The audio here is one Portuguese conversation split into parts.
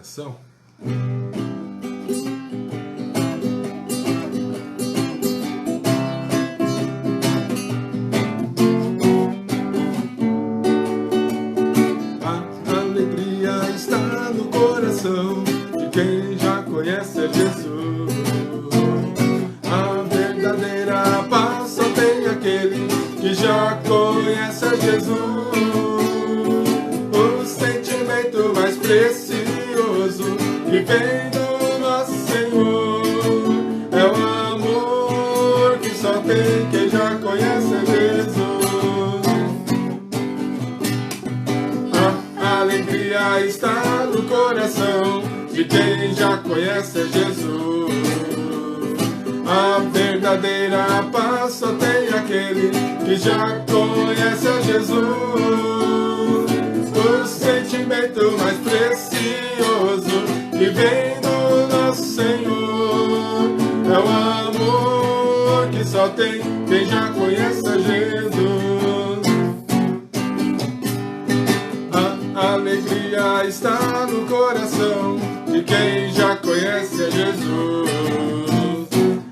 coração? A alegria está no coração de quem já conhece a Jesus. A verdadeira paz só tem aquele que já conhece a Jesus. O sentimento mais precioso que vem do nosso Senhor é o amor que só tem quem já conhece a Jesus. A alegria está no coração de quem já conhece a Jesus. A verdadeira paz só tem aquele que já conhece a Jesus. O sentimento mais precioso que vem do nosso Senhor é o amor que só tem quem já conhece a Jesus. A alegria está no coração de quem já conhece a Jesus.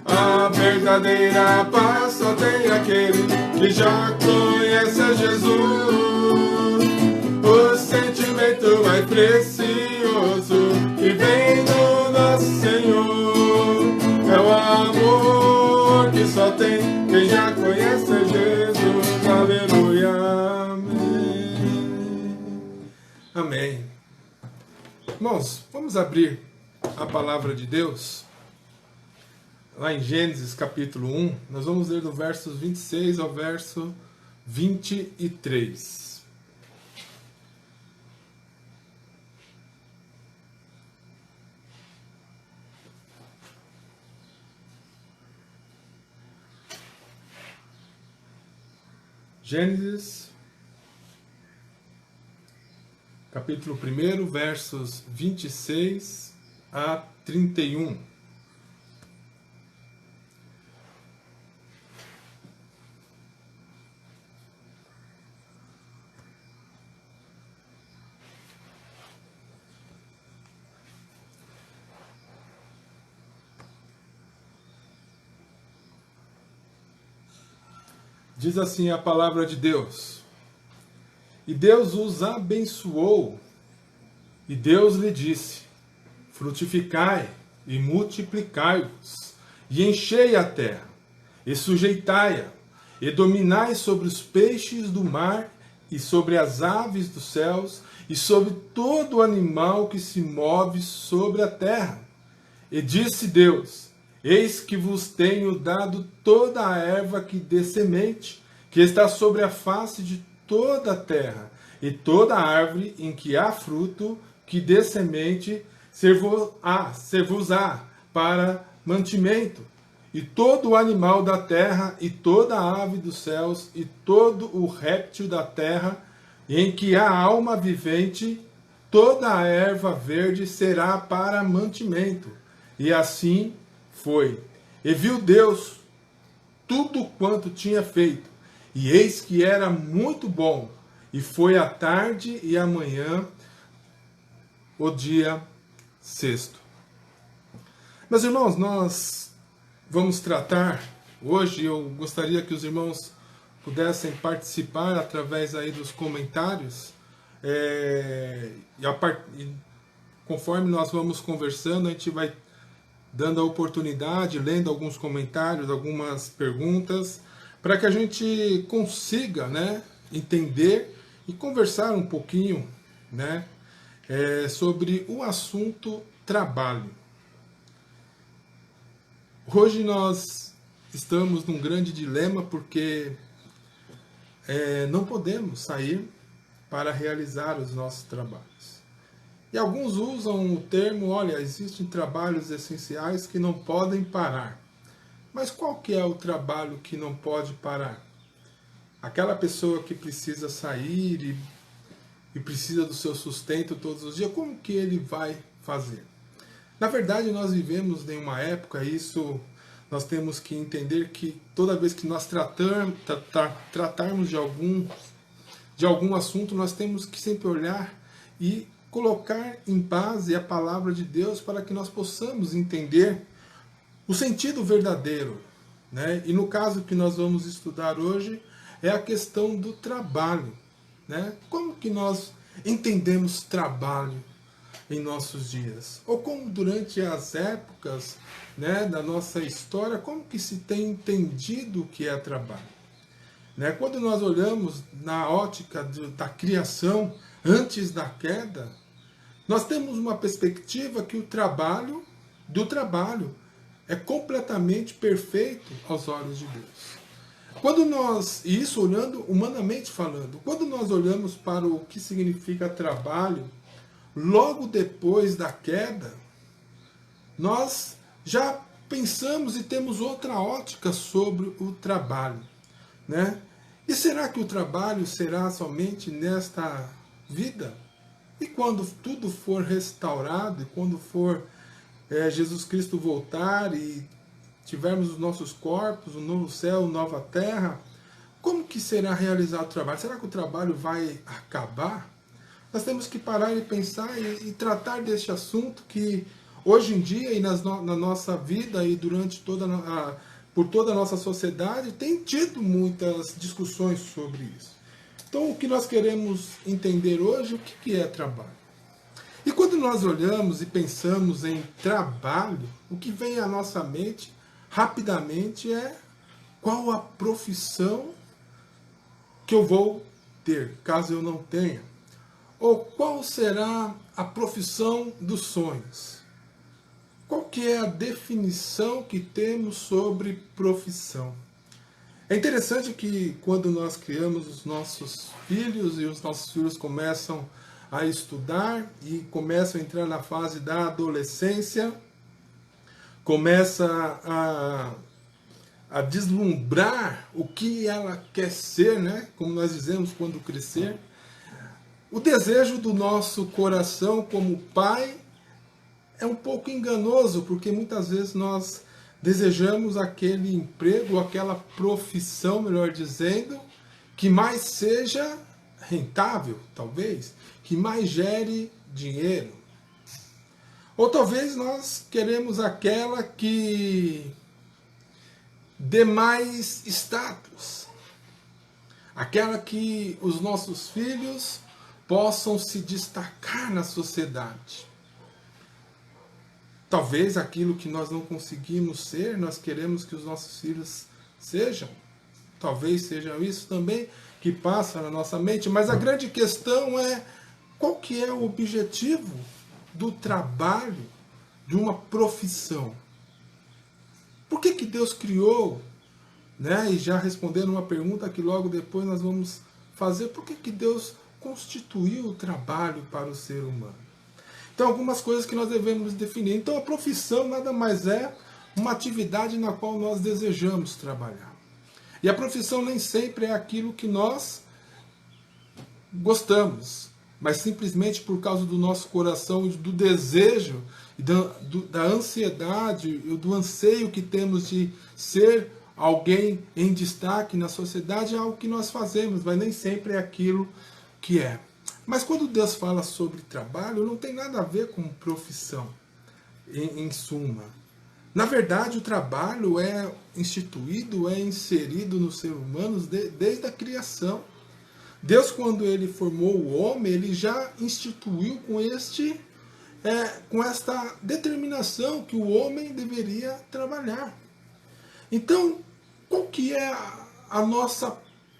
A verdadeira paz só tem aquele que já conhece a Jesus. O sentimento mais precioso que vem do nosso Senhor é o amor que só tem quem já conhece a Jesus. Aleluia, amém. Amém. Irmãos, vamos abrir a palavra de Deus lá em Gênesis capítulo 1, nós vamos ler do versos 26 ao verso 23. Gênesis capítulo 1, versos 26 a 31. Diz assim a palavra de Deus: E Deus os abençoou, e Deus lhe disse: frutificai e multiplicai-vos, e enchei a terra, e sujeitai-a, e dominai sobre os peixes do mar, e sobre as aves dos céus, e sobre todo animal que se move sobre a terra. E disse Deus: eis que vos tenho dado toda a erva que dê semente, que está sobre a face de toda a terra, e toda árvore em que há fruto, que dê semente, ser-vos-á para mantimento, e todo o animal da terra, e toda a ave dos céus, e todo o réptil da terra, em que há alma vivente, toda a erva verde será para mantimento. E assim foi. E viu Deus tudo quanto tinha feito, e eis que era muito bom. E foi a tarde e a manhã, o dia sexto. Meus irmãos, nós vamos tratar hoje, eu gostaria que os irmãos pudessem participar através aí dos comentários, conforme nós vamos conversando, a gente vai dando a oportunidade, lendo alguns comentários, algumas perguntas, para que a gente consiga, né, entender e conversar um pouquinho, né, sobre o assunto trabalho. Hoje nós estamos num grande dilema porque não podemos sair para realizar os nossos trabalhos. E alguns usam o termo, olha, existem trabalhos essenciais que não podem parar. Mas qual que é o trabalho que não pode parar? Aquela pessoa que precisa sair e precisa do seu sustento todos os dias, como que ele vai fazer? Na verdade, nós vivemos em uma época, isso nós temos que entender que toda vez que nós tratarmos de algum assunto, nós temos que sempre olhar e colocar em base a palavra de Deus para que nós possamos entender o sentido verdadeiro, né? E no caso que nós vamos estudar hoje é a questão do trabalho, né? Como que nós entendemos trabalho em nossos dias? Ou como durante as épocas, né, da nossa história, como que se tem entendido o que é trabalho? Né? Quando nós olhamos na ótica da criação antes da queda, nós temos uma perspectiva que o trabalho é completamente perfeito aos olhos de Deus. Quando nós, e isso olhando humanamente falando, quando nós olhamos para o que significa trabalho, logo depois da queda, nós já pensamos e temos outra ótica sobre o trabalho, né? E será que o trabalho será somente nesta vida? E quando tudo for restaurado, e quando for Jesus Cristo voltar e tivermos os nossos corpos, um novo céu, nova terra, como que será realizado o trabalho? Será que o trabalho vai acabar? Nós temos que parar e pensar e tratar deste assunto que hoje em dia e na nossa vida e durante por toda a nossa sociedade tem tido muitas discussões sobre isso. Então o que nós queremos entender hoje, o que é trabalho? E quando nós olhamos e pensamos em trabalho, o que vem à nossa mente rapidamente é qual a profissão que eu vou ter, caso eu não tenha. Ou qual será a profissão dos sonhos? Qual que é a definição que temos sobre profissão? É interessante que quando nós criamos os nossos filhos e os nossos filhos começam a estudar e começam a entrar na fase da adolescência, começa a deslumbrar o que ela quer ser, né? Como nós dizemos quando crescer. O desejo do nosso coração como pai é um pouco enganoso, porque muitas vezes nós desejamos aquele emprego, aquela profissão, melhor dizendo, que mais seja rentável, talvez, que mais gere dinheiro. Ou talvez nós queremos aquela que dê mais status, aquela que os nossos filhos possam se destacar na sociedade. Talvez aquilo que nós não conseguimos ser, nós queremos que os nossos filhos sejam. Talvez seja isso também que passa na nossa mente. Mas a grande questão é qual que é o objetivo do trabalho, de uma profissão. Por que Deus criou, né? E já respondendo uma pergunta que logo depois nós vamos fazer, por que Deus constituiu o trabalho para o ser humano? Então, algumas coisas que nós devemos definir. Então, a profissão nada mais é uma atividade na qual nós desejamos trabalhar. E a profissão nem sempre é aquilo que nós gostamos, mas simplesmente por causa do nosso coração, do desejo, da ansiedade, do anseio que temos de ser alguém em destaque na sociedade, é algo que nós fazemos, mas nem sempre é aquilo que é. Mas quando Deus fala sobre trabalho, não tem nada a ver com profissão, em suma. Na verdade, o trabalho é instituído, é inserido no ser humano desde a criação. Deus, quando ele formou o homem, ele já instituiu com esta determinação que o homem deveria trabalhar. Então, qual que é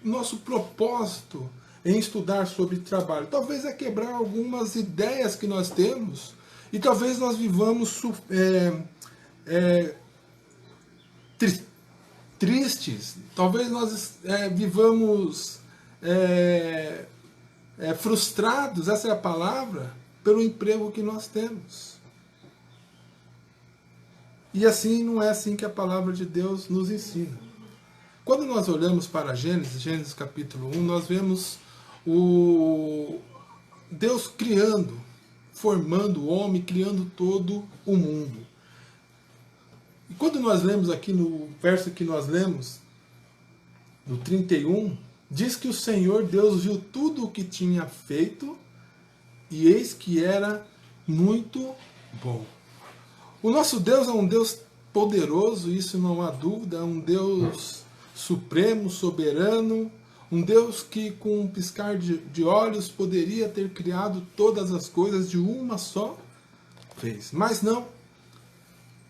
nosso propósito em estudar sobre trabalho? Talvez é quebrar algumas ideias que nós temos e talvez nós vivamos tristes, talvez nós vivamos frustrados, essa é a palavra, pelo emprego que nós temos. E assim não é assim que a palavra de Deus nos ensina. Quando nós olhamos para Gênesis capítulo 1, nós vemos Deus criando, formando o homem, criando todo o mundo. E quando nós lemos aqui no verso que nós lemos, no 31, diz que o Senhor Deus viu tudo o que tinha feito, e eis que era muito bom. O nosso Deus é um Deus poderoso, isso não há dúvida, é um Deus supremo, soberano, um Deus que com um piscar de olhos poderia ter criado todas as coisas de uma só vez. Mas não.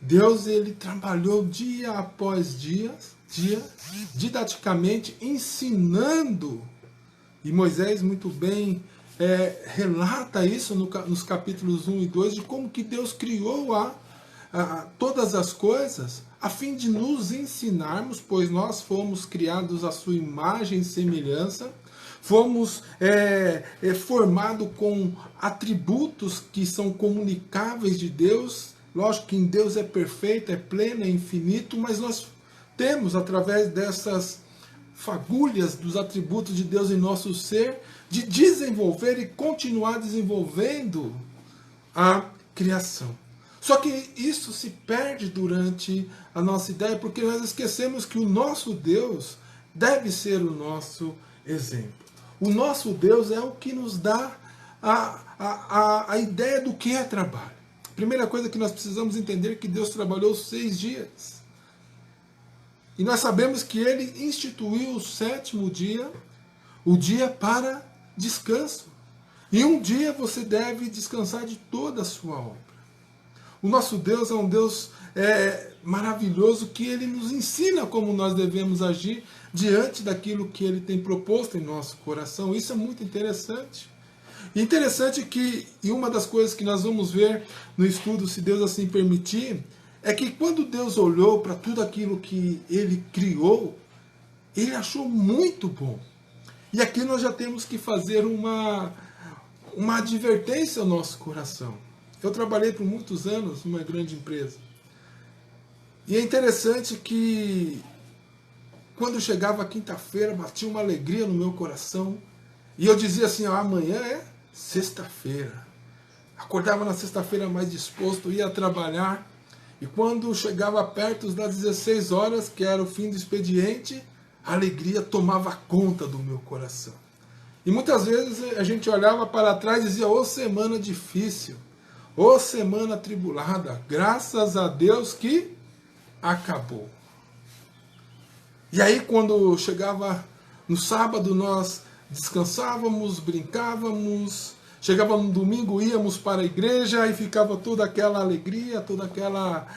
Deus, ele trabalhou dia após dia, didaticamente ensinando, e Moisés muito bem relata isso nos capítulos 1 e 2, de como que Deus criou todas as coisas, a fim de nos ensinarmos, pois nós fomos criados à sua imagem e semelhança, fomos formados com atributos que são comunicáveis de Deus. Lógico que em Deus é perfeito, é pleno, é infinito, mas nós temos, através dessas fagulhas dos atributos de Deus em nosso ser, de desenvolver e continuar desenvolvendo a criação. Só que isso se perde durante a nossa ideia, porque nós esquecemos que o nosso Deus deve ser o nosso exemplo. O nosso Deus é o que nos dá a ideia do que é trabalho. A primeira coisa que nós precisamos entender é que Deus trabalhou 6 dias. E nós sabemos que Ele instituiu o 7º dia, o dia para descanso. E um dia você deve descansar de toda a sua obra. O nosso Deus é um Deus maravilhoso, que Ele nos ensina como nós devemos agir diante daquilo que Ele tem proposto em nosso coração. Isso é muito interessante. Interessante que, e uma das coisas que nós vamos ver no estudo, se Deus assim permitir, é que quando Deus olhou para tudo aquilo que Ele criou, Ele achou muito bom. E aqui nós já temos que fazer uma advertência ao nosso coração. Eu trabalhei por muitos anos numa grande empresa. E é interessante que, quando chegava a quinta-feira, batia uma alegria no meu coração. E eu dizia assim, amanhã é sexta-feira. Acordava na sexta-feira mais disposto, ia trabalhar. E quando chegava perto das 16 horas, que era o fim do expediente, a alegria tomava conta do meu coração. E muitas vezes a gente olhava para trás e dizia, ô semana difícil, ô semana atribulada, graças a Deus que acabou. E aí quando chegava no sábado, nós descansávamos, brincávamos, chegava no domingo, íamos para a igreja e ficava toda aquela alegria, toda aquela...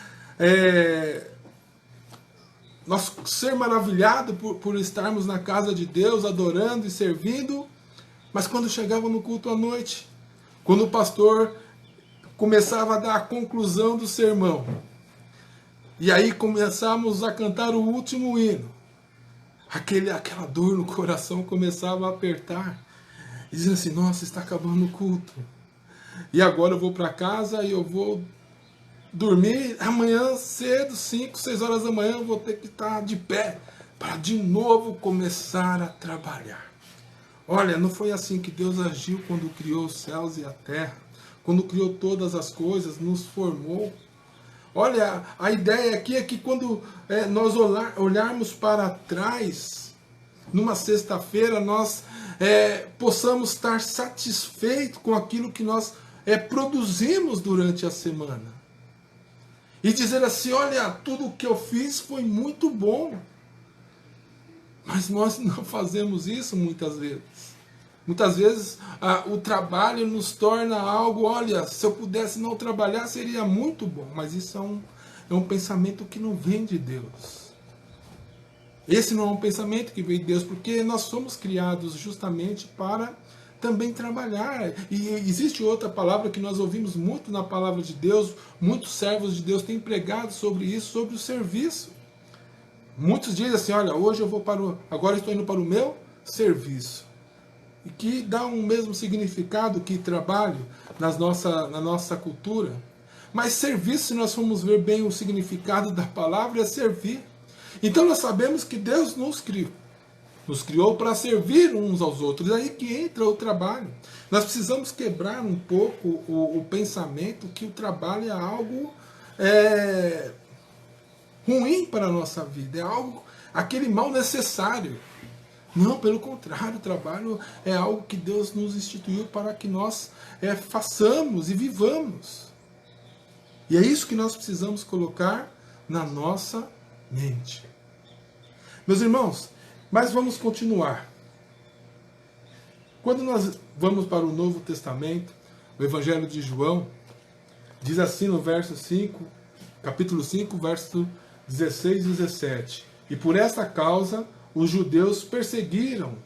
nós ser maravilhado por estarmos na casa de Deus, adorando e servindo. Mas quando chegava no culto à noite, quando o pastor começava a dar a conclusão do sermão, e aí começávamos a cantar o último hino, aquela dor no coração começava a apertar, e dizendo assim, nossa, está acabando o culto, e agora eu vou para casa e eu vou dormir, amanhã cedo, 5, 6 horas da manhã, eu vou ter que estar de pé, para de novo começar a trabalhar. Olha, não foi assim que Deus agiu quando criou os céus e a terra, quando criou todas as coisas, nos formou. Olha, a ideia aqui é que quando nós olharmos para trás, numa sexta-feira, nós possamos estar satisfeitos com aquilo que nós produzimos durante a semana. E dizer assim, olha, tudo o que eu fiz foi muito bom. Mas nós não fazemos isso muitas vezes. Muitas vezes o trabalho nos torna algo, olha, se eu pudesse não trabalhar seria muito bom. Mas isso é um pensamento que não vem de Deus. Esse não é um pensamento que vem de Deus, porque nós somos criados justamente para também trabalhar. E existe outra palavra que nós ouvimos muito na palavra de Deus, muitos servos de Deus têm pregado sobre isso, sobre o serviço. Muitos dizem assim, olha, hoje agora estou indo para o meu serviço. E que dá um mesmo significado que trabalho na nossa cultura. Mas serviço, se nós formos ver bem o significado da palavra, é servir. Então nós sabemos que Deus nos criou. Nos criou para servir uns aos outros. É aí que entra o trabalho. Nós precisamos quebrar um pouco o pensamento que o trabalho é algo ruim para a nossa vida. É algo, aquele mal necessário. Não, pelo contrário, o trabalho é algo que Deus nos instituiu para que nós façamos e vivamos. E é isso que nós precisamos colocar na nossa mente. Meus irmãos, mas vamos continuar. Quando nós vamos para o Novo Testamento, o Evangelho de João, diz assim no verso 5, capítulo 5, verso 16 e 17. E por esta causa os judeus perseguiram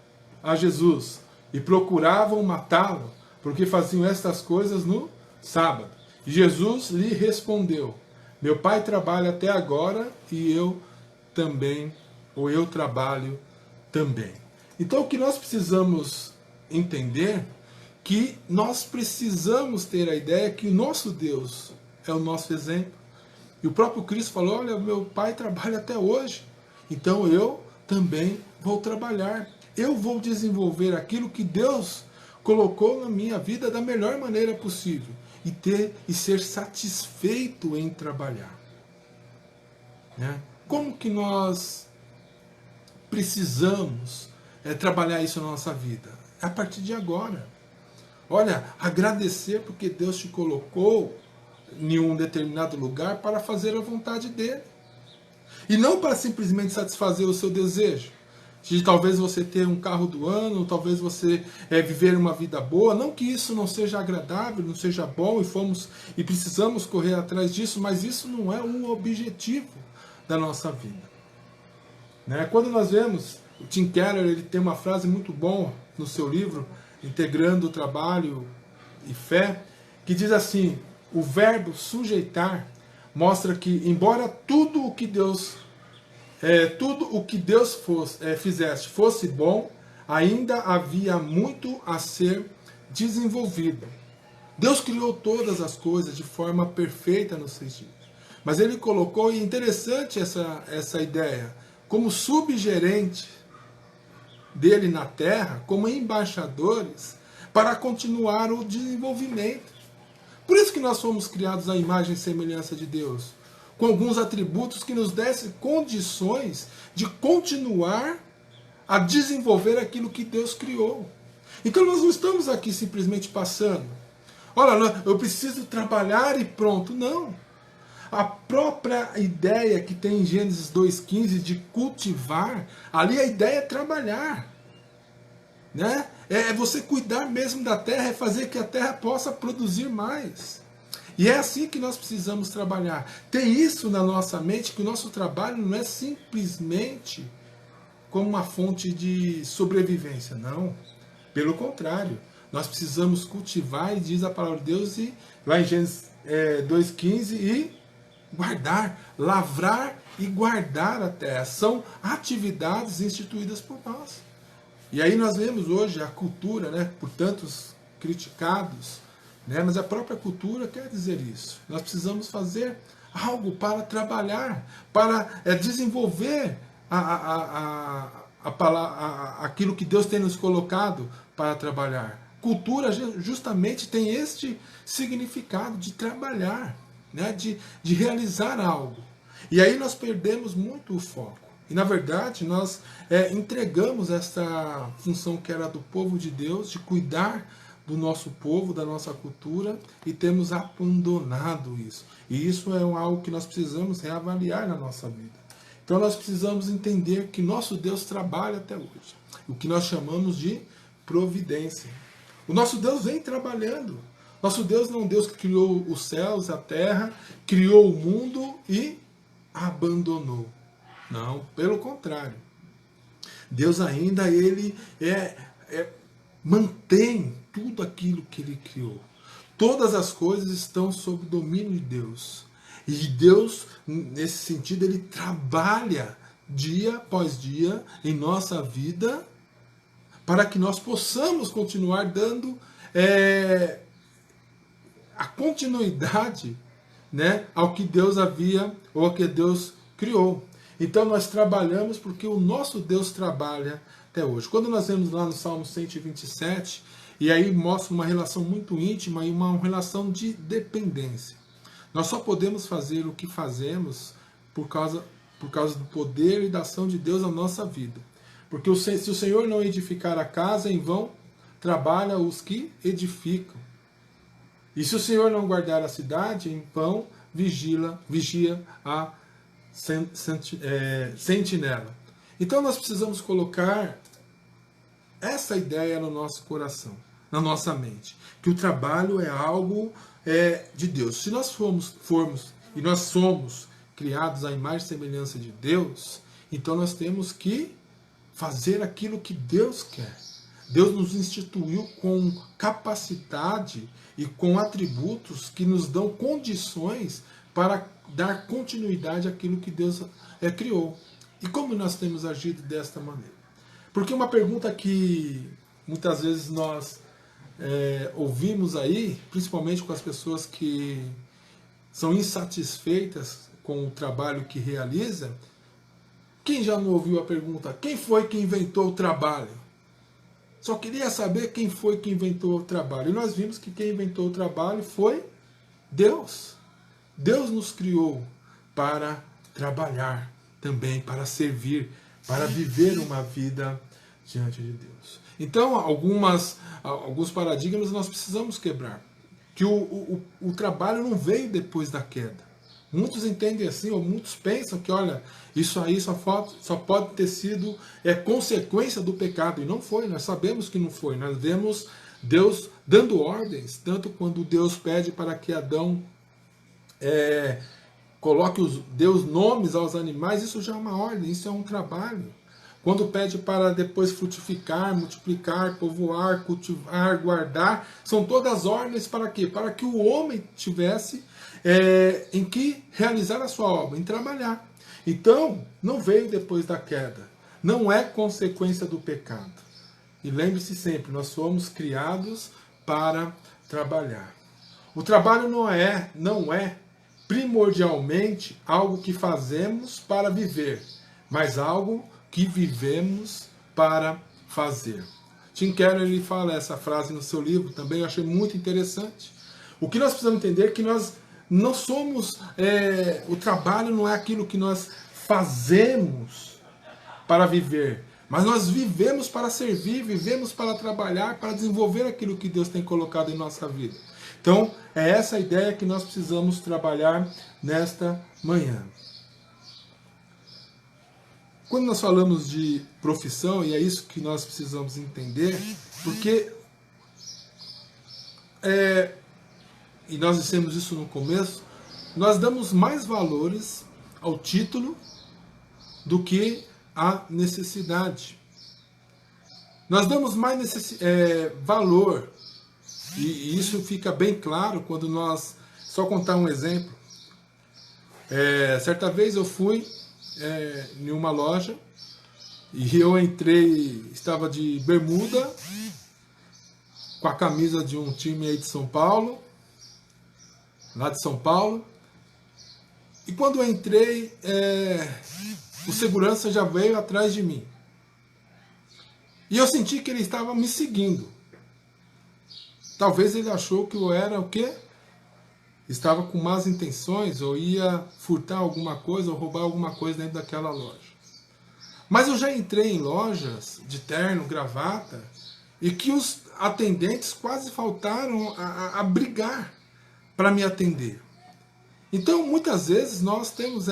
a Jesus e procuravam matá-lo, porque faziam estas coisas no sábado. E Jesus lhe respondeu: meu Pai trabalha até agora e eu também, ou eu trabalho também. Então o que nós precisamos entender, que nós precisamos ter a ideia que o nosso Deus é o nosso exemplo. E o próprio Cristo falou: olha, meu Pai trabalha até hoje, então eu também vou trabalhar. Eu vou desenvolver aquilo que Deus colocou na minha vida da melhor maneira possível. E ser satisfeito em trabalhar. Né? Como que nós precisamos trabalhar isso na nossa vida? A partir de agora. Olha, agradecer porque Deus te colocou em um determinado lugar para fazer a vontade dele. E não para simplesmente satisfazer o seu desejo. De talvez você ter um carro do ano, talvez você viver uma vida boa. Não que isso não seja agradável, não seja bom e precisamos correr atrás disso, mas isso não é um objetivo da nossa vida. Né? Quando nós vemos, o Tim Keller ele tem uma frase muito boa no seu livro, Integrando o Trabalho e Fé, que diz assim: o verbo sujeitar mostra que, embora tudo o que Deus fizesse fosse bom, ainda havia muito a ser desenvolvido. Deus criou todas as coisas de forma perfeita no sentido. Mas ele colocou, e é interessante essa ideia, como subgerente dele na terra, como embaixadores, para continuar o desenvolvimento. Por isso que nós fomos criados à imagem e semelhança de Deus, com alguns atributos que nos dessem condições de continuar a desenvolver aquilo que Deus criou. Então nós não estamos aqui simplesmente passando. Olha, eu preciso trabalhar e pronto. Não. A própria ideia que tem em Gênesis 2,15 de cultivar, ali a ideia é trabalhar. Né? É você cuidar mesmo da terra, é fazer que a terra possa produzir mais. E é assim que nós precisamos trabalhar. Ter isso na nossa mente, que o nosso trabalho não é simplesmente como uma fonte de sobrevivência. Não. Pelo contrário. Nós precisamos cultivar, e diz a palavra de Deus, e lá em Gênesis 2,15, e guardar, lavrar e guardar a terra. São atividades instituídas por nós. E aí nós vemos hoje a cultura, né, por tantos criticados, né, mas a própria cultura quer dizer isso. Nós precisamos fazer algo para trabalhar, para desenvolver aquilo que Deus tem nos colocado para trabalhar. Cultura justamente tem este significado de trabalhar, né, de realizar algo. E aí nós perdemos muito o foco. E na verdade nós entregamos essa função que era do povo de Deus, de cuidar do nosso povo, da nossa cultura, e temos abandonado isso. E isso é algo que nós precisamos reavaliar na nossa vida. Então nós precisamos entender que nosso Deus trabalha até hoje. O que nós chamamos de providência. O nosso Deus vem trabalhando. Nosso Deus não é um Deus que criou os céus, a terra, criou o mundo e abandonou. Não, pelo contrário. Deus ainda ele mantém tudo aquilo que ele criou. Todas as coisas estão sob o domínio de Deus. E Deus, nesse sentido, ele trabalha dia após dia em nossa vida para que nós possamos continuar dando a continuidade, né, ao que Deus havia, ou ao que Deus criou. Então nós trabalhamos porque o nosso Deus trabalha até hoje. Quando nós vemos lá no Salmo 127, e aí mostra uma relação muito íntima e uma relação de dependência. Nós só podemos fazer o que fazemos por causa do poder e da ação de Deus na nossa vida. Porque se o Senhor não edificar a casa, em vão trabalha os que edificam. E se o Senhor não guardar a cidade, em vão vigia a sentinela. Então nós precisamos colocar essa ideia no nosso coração, na nossa mente, que o trabalho é algo de Deus. Se nós formos e nós somos criados à imagem e semelhança de Deus, então nós temos que fazer aquilo que Deus quer. Deus nos instituiu com capacidade e com atributos que nos dão condições para dar continuidade àquilo que Deus criou. E como nós temos agido desta maneira? Porque uma pergunta que muitas vezes nós ouvimos aí, principalmente com as pessoas que são insatisfeitas com o trabalho que realiza, quem já não ouviu a pergunta, quem foi que inventou o trabalho? Só queria saber quem foi que inventou o trabalho. E nós vimos que quem inventou o trabalho foi Deus. Deus nos criou para trabalhar também, para servir, para viver uma vida diante de Deus. Então, alguns paradigmas nós precisamos quebrar. Que o trabalho não veio depois da queda. Muitos entendem assim, ou muitos pensam que, olha, isso aí só pode ter sido consequência do pecado. E não foi, nós sabemos que não foi. Nós vemos Deus dando ordens, tanto quando Deus pede para que Adão coloque Deus nomes aos animais, isso já é uma ordem, isso é um trabalho. Quando pede para depois frutificar, multiplicar, povoar, cultivar, guardar, são todas ordens para quê? Para que o homem tivesse em que realizar a sua obra, em trabalhar. Então, não veio depois da queda. Não é consequência do pecado. E lembre-se sempre, nós somos criados para trabalhar. O trabalho não é primordialmente algo que fazemos para viver, mas algo que vivemos para fazer. Tim Keller ele fala essa frase no seu livro também, eu achei muito interessante. O que nós precisamos entender é que nós não somos, o trabalho não é aquilo que nós fazemos para viver, mas nós vivemos para servir, vivemos para trabalhar, para desenvolver aquilo que Deus tem colocado em nossa vida. Então, é essa ideia que nós precisamos trabalhar nesta manhã. Quando nós falamos de profissão, e é isso que nós precisamos entender, porque, e nós dissemos isso no começo, nós damos mais valores ao título do que à necessidade. Nós damos mais valor, e isso fica bem claro quando nós, só contar um exemplo, certa vez eu fui em uma loja e eu entrei, estava de bermuda, com a camisa de um time aí de São Paulo, lá de São Paulo, e quando eu entrei, o segurança já veio atrás de mim. E eu senti que ele estava me seguindo. Talvez ele achou que eu era o quê? Estava com más intenções, ou ia furtar alguma coisa, ou roubar alguma coisa dentro daquela loja. Mas eu já entrei em lojas de terno, gravata, e que os atendentes quase faltaram a brigar para me atender. Então, muitas vezes, nós temos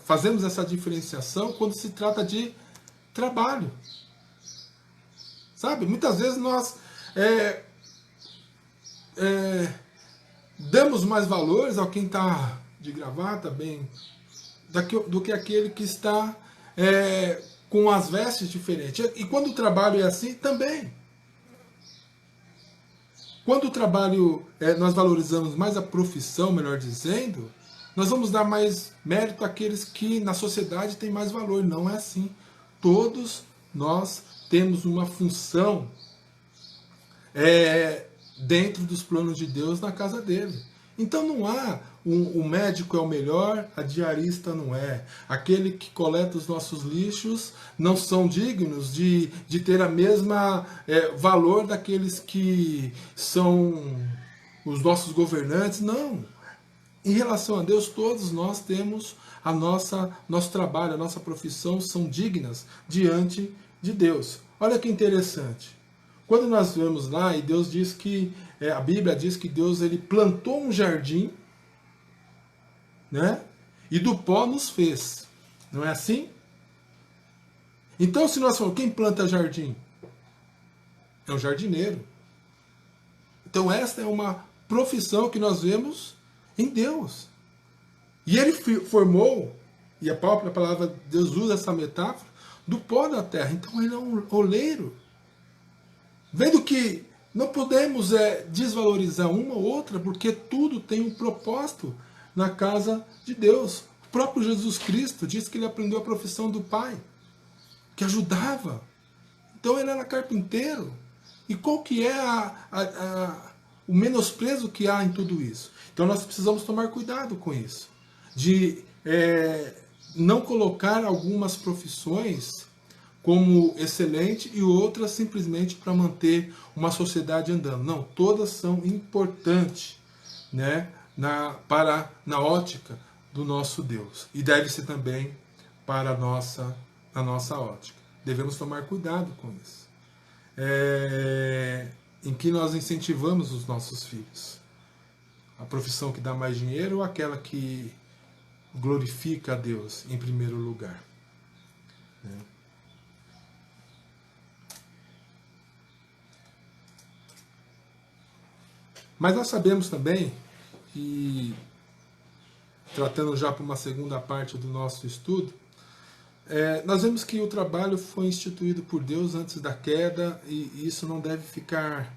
fazemos essa diferenciação quando se trata de trabalho. Sabe? Muitas vezes nós damos mais valores ao quem está de gravata, bem, do que aquele que está com as vestes diferentes. E quando o trabalho é assim, também. Quando o trabalho, nós valorizamos mais a profissão, melhor dizendo, nós vamos dar mais mérito àqueles que na sociedade têm mais valor. Não é assim. Todos nós temos uma função dentro dos planos de Deus na casa dele. Então não há o médico é o melhor, a diarista não é. Aquele que coleta os nossos lixos não são dignos de ter a mesma valor daqueles que são os nossos governantes. Não. em relação a Deus, todos nós temos nosso trabalho, a nossa profissão são dignas diante de Deus. Olha que interessante. Quando nós vemos lá, e Deus diz que, a Bíblia diz que Deus ele plantou um jardim, né? E do pó nos fez. Não é assim? Então, se nós falamos, quem planta jardim? É um jardineiro. Então, esta é uma profissão que nós vemos em Deus. E ele formou, e a própria palavra de Deus usa essa metáfora, do pó da terra. Então, ele é um oleiro. Vendo que não podemos desvalorizar uma ou outra, porque tudo tem um propósito na casa de Deus. O próprio Jesus Cristo disse que ele aprendeu a profissão do Pai, que ajudava. Então ele era carpinteiro. E qual que é o menosprezo que há em tudo isso? Então nós precisamos tomar cuidado com isso. De não colocar algumas profissões como excelente e outras simplesmente para manter uma sociedade andando. Não, todas são importantes, né, na ótica do nosso Deus. E deve ser também para a nossa ótica. Devemos tomar cuidado com isso. Em que nós incentivamos os nossos filhos? A profissão que dá mais dinheiro ou aquela que glorifica a Deus em primeiro lugar? Né? Mas nós sabemos também, e tratando já para uma segunda parte do nosso estudo, nós vemos que o trabalho foi instituído por Deus antes da queda, e isso não deve ficar,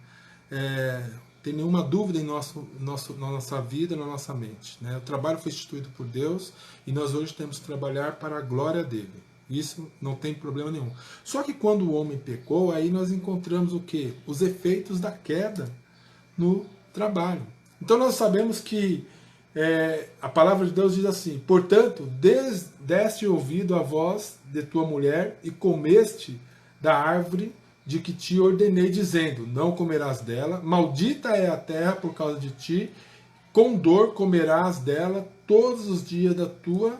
ter nenhuma dúvida em na nossa vida, na nossa mente. Né? O trabalho foi instituído por Deus, e nós hoje temos que trabalhar para a glória dele. Isso não tem problema nenhum. Só que quando o homem pecou, aí nós encontramos o quê? Os efeitos da queda no trabalho. Então nós sabemos que a palavra de Deus diz assim: portanto, deste ouvido à voz de tua mulher e comeste da árvore de que te ordenei, dizendo, não comerás dela, maldita é a terra por causa de ti, com dor comerás dela todos os dias da tua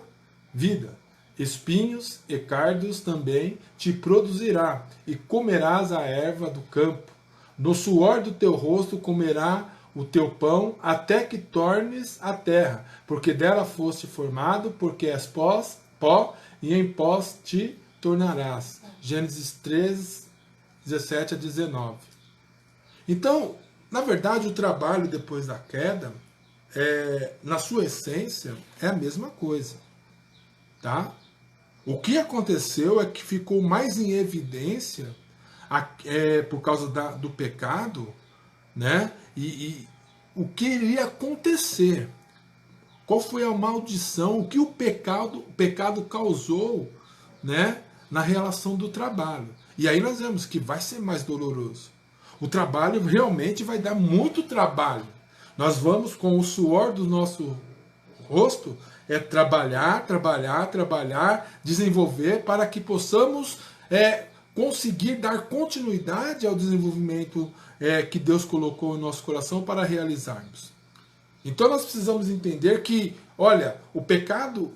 vida. Espinhos e cardos também te produzirá, e comerás a erva do campo. No suor do teu rosto comerá o teu pão, até que tornes a terra, porque dela foste formado, porque és pó, e em pós te tornarás. Gênesis 3, 17 a 19. Então, na verdade, o trabalho depois da queda, na sua essência, é a mesma coisa. Tá? O que aconteceu é que ficou mais em evidência, por causa do pecado, né? E o que iria acontecer? Qual foi a maldição? O que o pecado causou, né, na relação do trabalho? E aí nós vemos que vai ser mais doloroso. O trabalho realmente vai dar muito trabalho. Nós vamos, com o suor do nosso rosto, trabalhar, desenvolver para que possamos conseguir dar continuidade ao desenvolvimento que Deus colocou em nosso coração para realizarmos. Então nós precisamos entender que, olha, o pecado,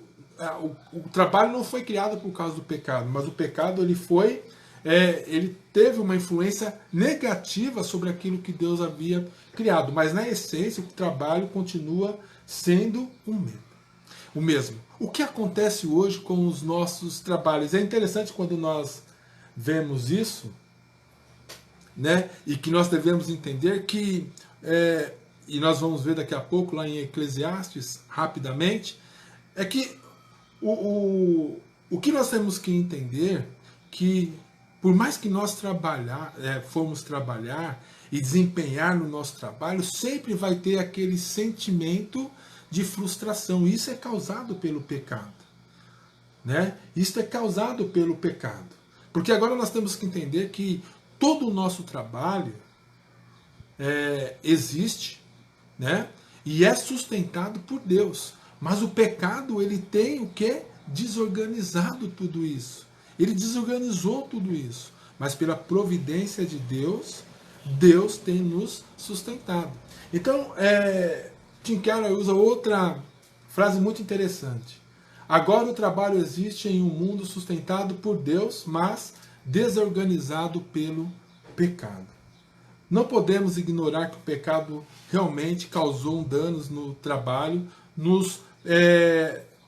o trabalho não foi criado por causa do pecado, mas o pecado ele teve uma influência negativa sobre aquilo que Deus havia criado. Mas na essência o trabalho continua sendo o mesmo. O que acontece hoje com os nossos trabalhos? É interessante quando nós vemos isso, né? E que nós devemos entender que, e nós vamos ver daqui a pouco lá em Eclesiastes, rapidamente, é que o que nós temos que entender que, por mais que nós formos trabalhar e desempenhar no nosso trabalho, sempre vai ter aquele sentimento de frustração. Isso é causado pelo pecado. Né? Isso é causado pelo pecado. Porque agora nós temos que entender que todo o nosso trabalho existe, né? E é sustentado por Deus. Mas o pecado, ele tem o quê? Desorganizado tudo isso. Ele desorganizou tudo isso. Mas pela providência de Deus, Deus tem nos sustentado. Então, Tim Keller usa outra frase muito interessante. Agora o trabalho existe em um mundo sustentado por Deus, mas desorganizado pelo pecado. Não podemos ignorar que o pecado realmente causou danos no trabalho.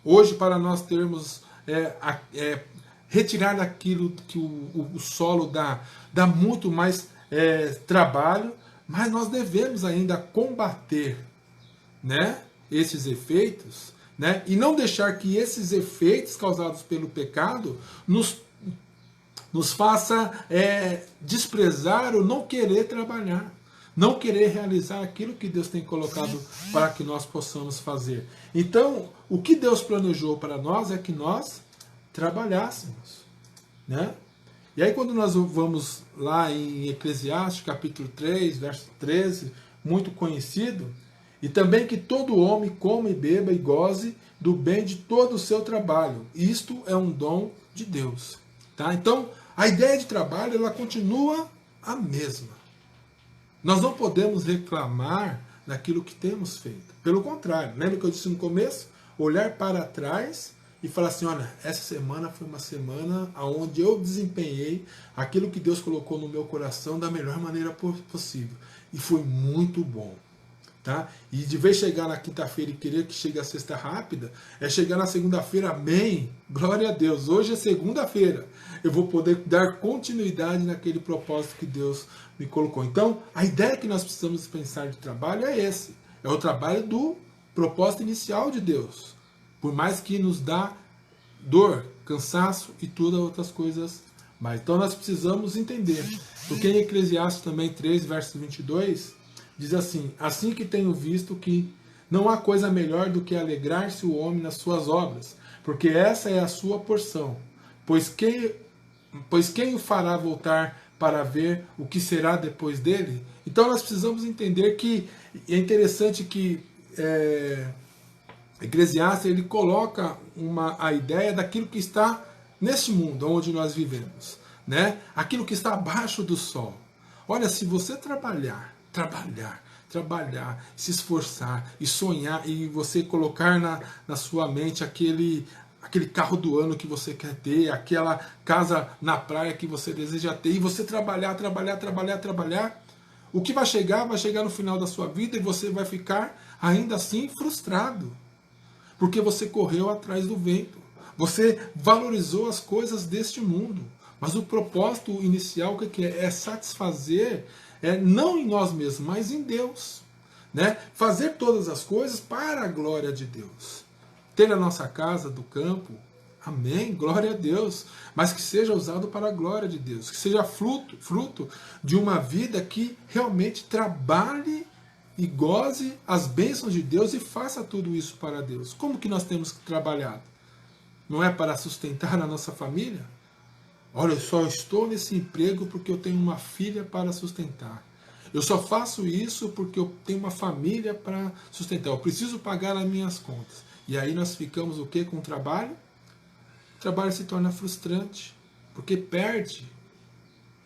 Hoje, para nós termos retirar aquilo que o solo dá muito mais trabalho, mas nós devemos ainda combater, né, esses efeitos, né, e não deixar que esses efeitos causados pelo pecado nos faça desprezar ou não querer trabalhar, não querer realizar aquilo que Deus tem colocado para que nós possamos fazer. Então, o que Deus planejou para nós é que nós trabalhássemos, né? E aí quando nós vamos lá em Eclesiastes, capítulo 3, verso 13, muito conhecido, e também que todo homem coma e beba e goze do bem de todo o seu trabalho. Isto é um dom de Deus. Tá? Então, a ideia de trabalho ela continua a mesma. Nós não podemos reclamar daquilo que temos feito. Pelo contrário, lembra que eu disse no começo? Olhar para trás e falar assim, olha, essa semana foi uma semana onde eu desempenhei aquilo que Deus colocou no meu coração da melhor maneira possível. E foi muito bom. Tá? E de vez chegar na quinta-feira e querer que chegue a sexta rápida, é chegar na segunda-feira, amém, glória a Deus, hoje é segunda-feira, eu vou poder dar continuidade naquele propósito que Deus me colocou. Então, a ideia que nós precisamos pensar de trabalho é esse, é o trabalho do propósito inicial de Deus, por mais que nos dá dor, cansaço e todas outras coisas mais. Então nós precisamos entender, porque em Eclesiastes também 3, verso 22, diz assim, assim que tenho visto que não há coisa melhor do que alegrar-se o homem nas suas obras, porque essa é a sua porção, pois quem o fará voltar para ver o que será depois dele? Então nós precisamos entender que é interessante que Eclesiastes ele coloca a ideia daquilo que está neste mundo onde nós vivemos, né? Aquilo que está abaixo do sol. Olha, se você trabalhar, se esforçar e sonhar e você colocar na sua mente aquele carro do ano que você quer ter, aquela casa na praia que você deseja ter, e você trabalhar, o que vai chegar no final da sua vida e você vai ficar ainda assim frustrado, porque você correu atrás do vento, você valorizou as coisas deste mundo, mas o propósito inicial o que é? É satisfazer não em nós mesmos, mas em Deus. Né? Fazer todas as coisas para a glória de Deus. Ter a nossa casa do campo, amém, glória a Deus, mas que seja usado para a glória de Deus, que seja fruto de uma vida que realmente trabalhe e goze as bênçãos de Deus e faça tudo isso para Deus. Como que nós temos trabalhado? Não é para sustentar a nossa família? Olha, eu só estou nesse emprego porque eu tenho uma filha para sustentar. Eu só faço isso porque eu tenho uma família para sustentar. Eu preciso pagar as minhas contas. E aí nós ficamos o quê com o trabalho? O trabalho se torna frustrante, porque perde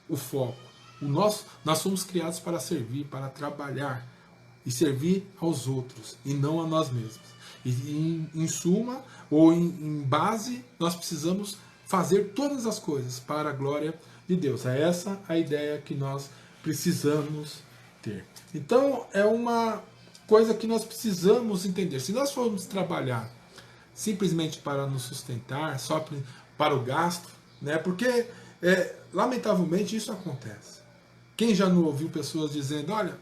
o foco. Nós somos criados para servir, para trabalhar e servir aos outros e não a nós mesmos. E em suma, ou em base, nós precisamos fazer todas as coisas para a glória de Deus. É essa a ideia que nós precisamos ter. Então, é uma coisa que nós precisamos entender. Se nós formos trabalhar simplesmente para nos sustentar, só para o gasto, né? Porque, lamentavelmente, isso acontece. Quem já não ouviu pessoas dizendo, olha,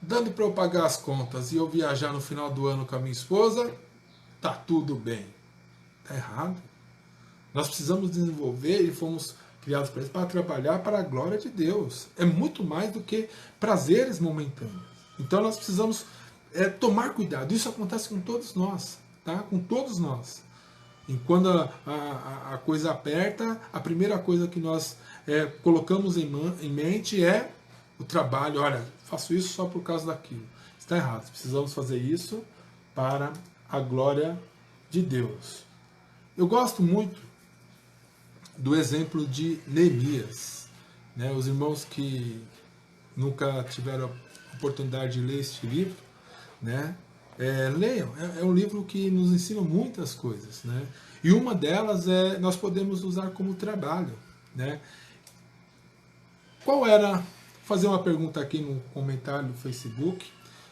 dando para eu pagar as contas e eu viajar no final do ano com a minha esposa, tá tudo bem. Tá errado. Nós precisamos desenvolver e fomos criados para trabalhar para a glória de Deus. É muito mais do que prazeres momentâneos. Então nós precisamos tomar cuidado. Isso acontece com todos nós, tá? Com todos nós. E quando a coisa aperta, a primeira coisa que nós colocamos em mente é o trabalho. Olha, faço isso só por causa daquilo. Está errado. Precisamos fazer isso para a glória de Deus. Eu gosto muito do exemplo de Neemias. Né? Os irmãos que nunca tiveram a oportunidade de ler este livro, né? Leiam, é um livro que nos ensina muitas coisas, né? E uma delas nós podemos usar como trabalho, né? Qual era, fazer uma pergunta aqui no comentário do Facebook,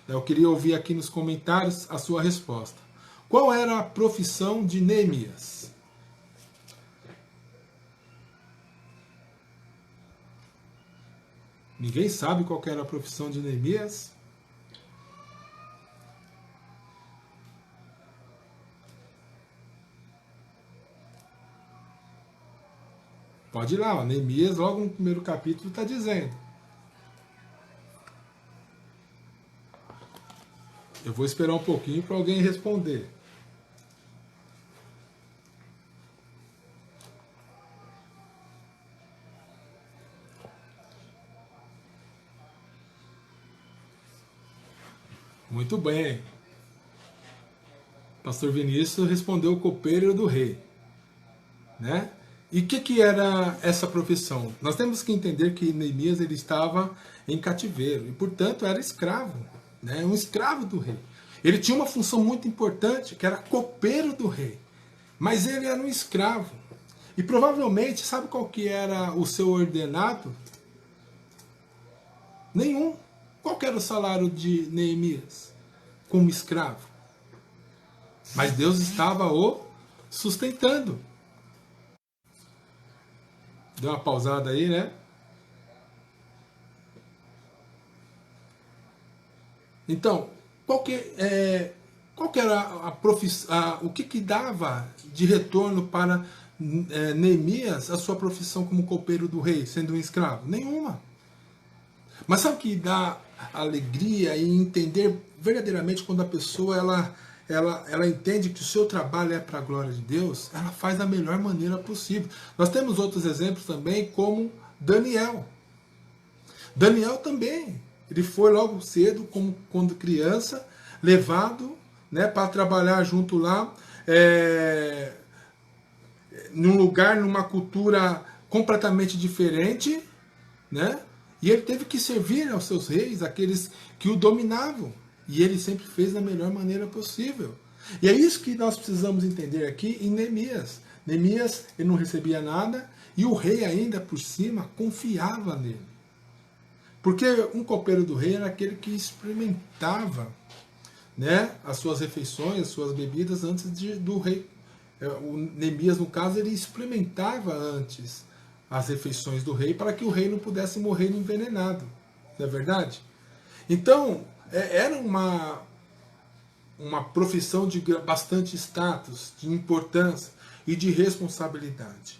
eu queria ouvir aqui nos comentários a sua resposta. Qual era a profissão de Neemias? Ninguém sabe qual era a profissão de Neemias? Pode ir lá, ó, Neemias, logo no primeiro capítulo, está dizendo. Eu vou esperar um pouquinho para alguém responder. Muito bem. Pastor Vinícius respondeu o copeiro do rei, né? E o que era essa profissão? Nós temos que entender que Neemias ele estava em cativeiro e, portanto, era escravo, né? Um escravo do rei. Ele tinha uma função muito importante, que era copeiro do rei, mas ele era um escravo. E provavelmente, sabe qual que era o seu ordenado? Nenhum. Qual que era o salário de Neemias como escravo? Mas Deus estava o sustentando. Deu uma pausada aí, né? Então, qual que era a profissão, o que dava de retorno para Neemias a sua profissão como copeiro do rei, sendo um escravo? Nenhuma. Mas sabe o que dá alegria e entender verdadeiramente quando a pessoa ela entende que o seu trabalho é para a glória de Deus, ela faz da melhor maneira possível. Nós temos outros exemplos também, como Daniel. Daniel também, ele foi logo cedo, quando criança, levado, né, para trabalhar junto lá, num lugar, numa cultura completamente diferente, né? E ele teve que servir aos seus reis, aqueles que o dominavam. E ele sempre fez da melhor maneira possível. E é isso que nós precisamos entender aqui em Neemias. Neemias, ele não recebia nada, e o rei ainda por cima confiava nele. Porque um copeiro do rei era aquele que experimentava, né, as suas refeições, as suas bebidas antes do rei. O Neemias, no caso, ele experimentava antes as refeições do rei para que o rei não pudesse morrer envenenado. Não é verdade? Então, era uma profissão de bastante status, de importância e de responsabilidade,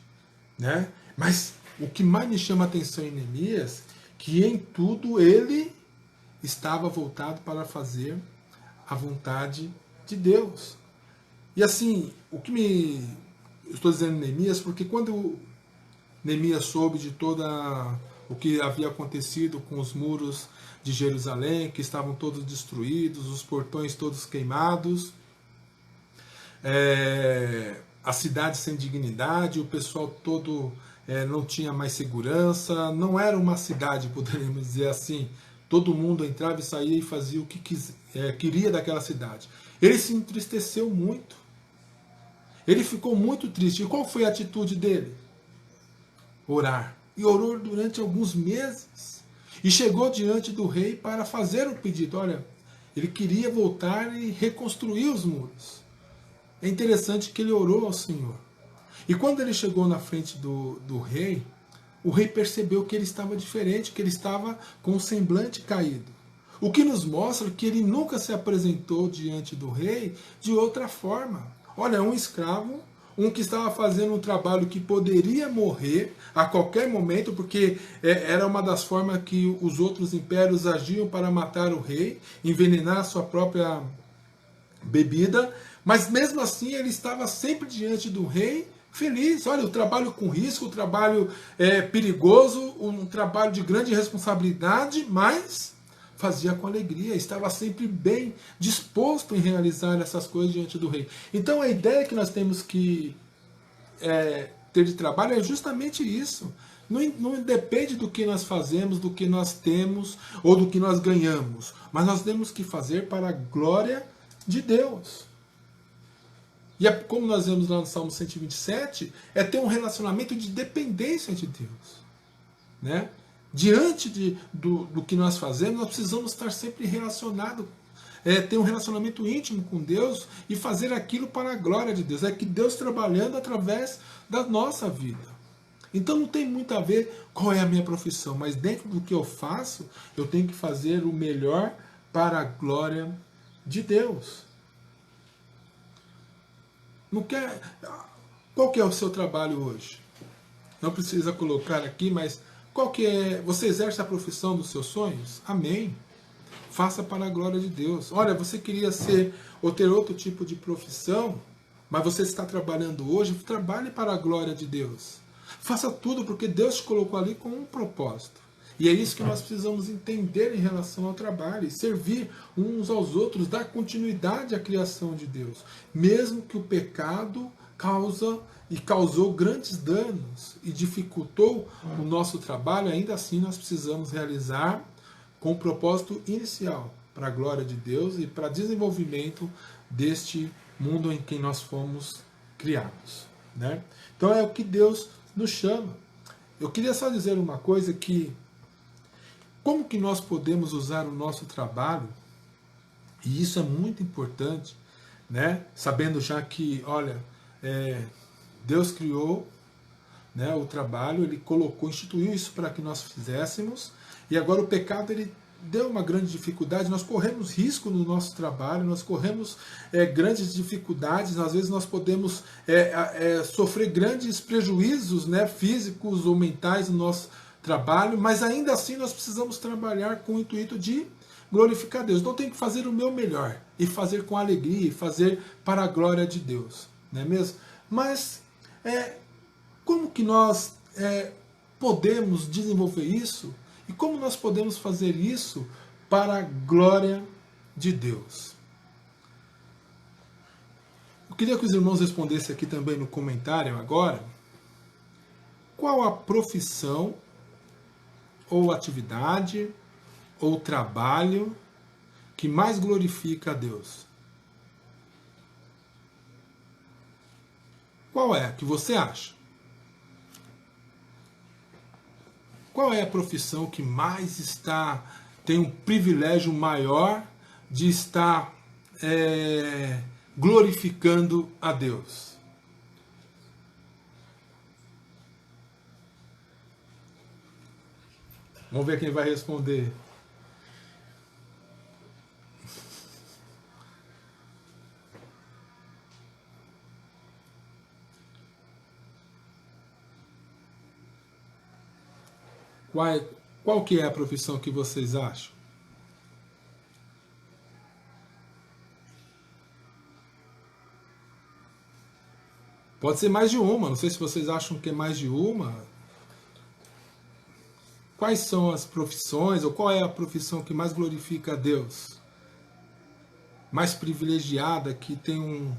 né? Mas o que mais me chama a atenção em Neemias, que em tudo ele estava voltado para fazer a vontade de Deus. E assim, eu estou dizendo Neemias porque quando Neemias soube de toda o que havia acontecido com os muros de Jerusalém, que estavam todos destruídos, os portões todos queimados, a cidade sem dignidade, o pessoal todo não tinha mais segurança, não era uma cidade, poderíamos dizer assim, todo mundo entrava e saía e fazia o que queria daquela cidade. Ele se entristeceu muito, ele ficou muito triste. E qual foi a atitude dele? Orar. E orou durante alguns meses. E chegou diante do rei para fazer o pedido. Olha, ele queria voltar e reconstruir os muros. É interessante que ele orou ao Senhor. E quando ele chegou na frente do rei, o rei percebeu que ele estava diferente, que ele estava com o semblante caído. O que nos mostra que ele nunca se apresentou diante do rei de outra forma. Olha, um escravo, um que estava fazendo um trabalho que poderia morrer a qualquer momento, porque era uma das formas que os outros impérios agiam para matar o rei, envenenar a sua própria bebida, mas mesmo assim ele estava sempre diante do rei, feliz. Olha, o trabalho com risco, o trabalho perigoso, um trabalho de grande responsabilidade, mas fazia com alegria, estava sempre bem disposto em realizar essas coisas diante do rei. Então a ideia que nós temos que ter de trabalho é justamente isso, Não depende do que nós fazemos, do que nós temos ou do que nós ganhamos, mas nós temos que fazer para a glória de Deus. E como nós vemos lá no Salmo 127, é ter um relacionamento de dependência de Deus. Né? Diante do que nós fazemos, nós precisamos estar sempre relacionados, ter um relacionamento íntimo com Deus e fazer aquilo para a glória de Deus. É que Deus trabalhando através da nossa vida. Então não tem muito a ver qual é a minha profissão, mas dentro do que eu faço, eu tenho que fazer o melhor para a glória de Deus. Não quer... Qual que é o seu trabalho hoje? Não precisa colocar aqui, mas qual que é? Você exerce a profissão dos seus sonhos? Amém. Faça para a glória de Deus. Olha, você queria ser ou ter outro tipo de profissão, mas você está trabalhando hoje, trabalhe para a glória de Deus. Faça tudo porque Deus te colocou ali com um propósito. E é isso que nós precisamos entender em relação ao trabalho, e servir uns aos outros, dar continuidade à criação de Deus. Mesmo que o pecado causou grandes danos e dificultou o nosso trabalho, ainda assim nós precisamos realizar com o propósito inicial, para a glória de Deus e para desenvolvimento deste mundo em que nós fomos criados. Né? Então é o que Deus nos chama. Eu queria só dizer uma coisa, que como que nós podemos usar o nosso trabalho, e isso é muito importante, né? Sabendo já que, olha, Deus criou, né, o trabalho, Ele colocou, instituiu isso para que nós fizéssemos, e agora o pecado, ele deu uma grande dificuldade, nós corremos risco no nosso trabalho, nós corremos grandes dificuldades, às vezes nós podemos sofrer grandes prejuízos, né, físicos ou mentais no nosso trabalho, mas ainda assim nós precisamos trabalhar com o intuito de glorificar Deus. Então eu tenho que fazer o meu melhor, e fazer com alegria, e fazer para a glória de Deus, não é mesmo? Mas como que nós podemos desenvolver isso? E como nós podemos fazer isso para a glória de Deus? Eu queria que os irmãos respondessem aqui também no comentário agora, qual a profissão, ou atividade, ou trabalho que mais glorifica a Deus? Qual é que você acha? Qual é a profissão que mais tem um privilégio maior de estar glorificando a Deus? Vamos ver quem vai responder. Qual que é a profissão que vocês acham? Pode ser mais de uma, não sei se vocês acham que é mais de uma. Quais são as profissões, ou qual é a profissão que mais glorifica a Deus? Mais privilegiada, que tem um...